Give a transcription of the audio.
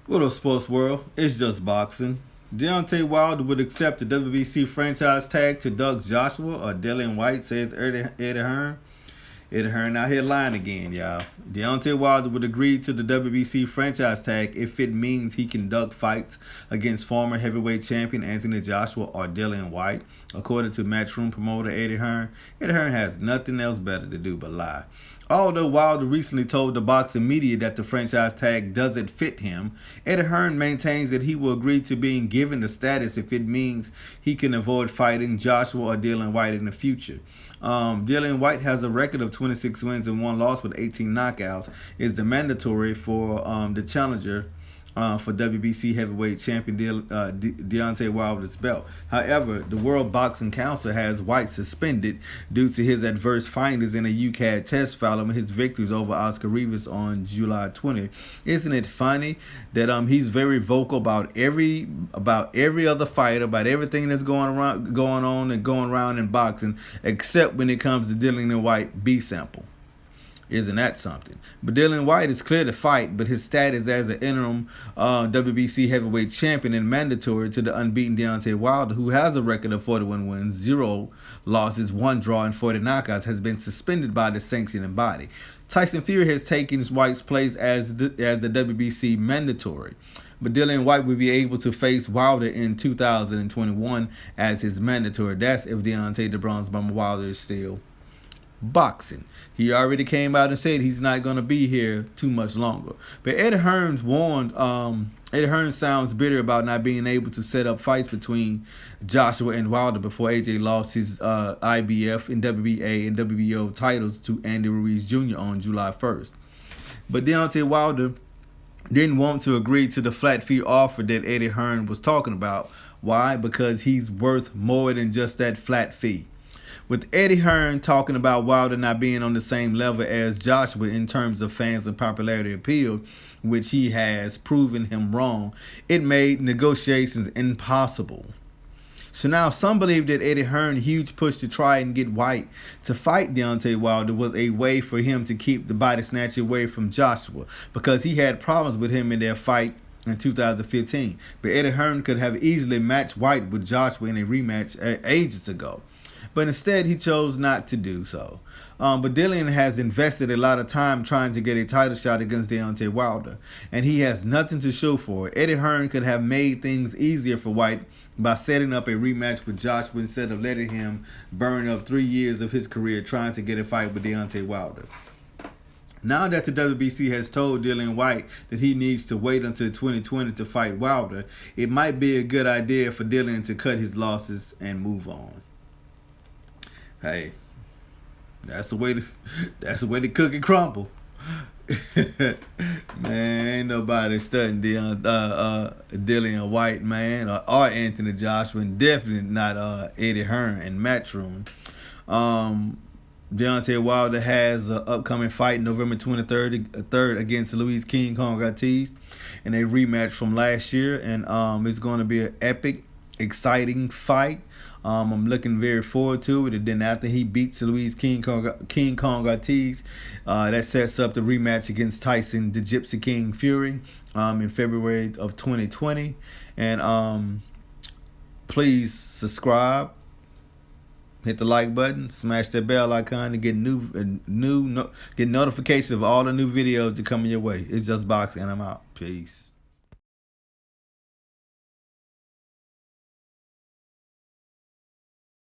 What up, sports world? It's just boxing. Deontay Wilder would accept the WBC franchise tag to duck Joshua or Dillian White, says Eddie Hearn. Eddie Hearn out here lying again, y'all. Deontay Wilder would agree to the WBC franchise tag if it means he can duck fights against former heavyweight champion Anthony Joshua or Dillian White, according to Matchroom promoter Eddie Hearn. Eddie Hearn has nothing else better to do but lie. Although Wilder recently told the boxing media that the franchise tag doesn't fit him, Eddie Hearn maintains that he will agree to being given the status if it means he can avoid fighting Joshua or Dillian White in the future. Dillian White has a record of 26 wins and 1 loss with 18 knockouts. Is the mandatory for the challenger for WBC heavyweight champion Deontay Wilder's belt. However, the World Boxing Council has White suspended due to his adverse findings in a UCAD test following his victories over Oscar Rivas on July 20. Isn't it funny that he's very vocal about every other fight, about everything that's going on and going around in boxing, except when it comes to Dillian White B sample. Isn't that something? But Dillian White is clear to fight, but his status as an interim WBC heavyweight champion and mandatory to the unbeaten Deontay Wilder, who has a record of 41 wins, 0 losses, 1 draw, and 40 knockouts, has been suspended by the sanctioning body. Tyson Fury has taken White's place as the WBC mandatory. But Dillian White will be able to face Wilder in 2021 as his mandatory. That's if Deontay the Bronze Bomber Wilder is still boxing. He already came out and said he's not going to be here too much longer. But Eddie Hearn warned, Eddie Hearn sounds bitter about not being able to set up fights between Joshua and Wilder before AJ lost his IBF and WBA and WBO titles to Andy Ruiz Jr. on July 1st. But Deontay Wilder didn't want to agree to the flat fee offer that Eddie Hearn was talking about. Why? Because he's worth more than just that flat fee. With Eddie Hearn talking about Wilder not being on the same level as Joshua in terms of fans and popularity appeal, which he has proven him wrong, it made negotiations impossible. So now some believe that Eddie Hearn's huge push to try and get White to fight Deontay Wilder was a way for him to keep the body snatcher away from Joshua, because he had problems with him in their fight in 2015. But Eddie Hearn could have easily matched White with Joshua in a rematch ages ago. But instead, he chose not to do so. But Dillian has invested a lot of time trying to get a title shot against Deontay Wilder, and he has nothing to show for it. Eddie Hearn could have made things easier for White by setting up a rematch with Joshua instead of letting him burn up 3 years of his career trying to get a fight with Deontay Wilder. Now that the WBC has told Dillian White that he needs to wait until 2020 to fight Wilder, it might be a good idea for Dillian to cut his losses and move on. Hey, that's the way to cook and crumble. Man, ain't nobody studying Dillian White, man, or Anthony Joshua, and definitely not Eddie Hearn and Matchroom. Deontay Wilder has an upcoming fight November 23rd against Luis King Kong Ortiz in a rematch from last year, and it's going to be an epic, exciting fight. I'm looking very forward to it. And then after he beats Luis King Kong Ortiz, that sets up the rematch against Tyson the Gypsy King Fury in February of 2020. And please subscribe, hit the like button, smash that bell icon to get get notifications of all the new videos that coming your way. It's just boxing, and I'm out. Peace.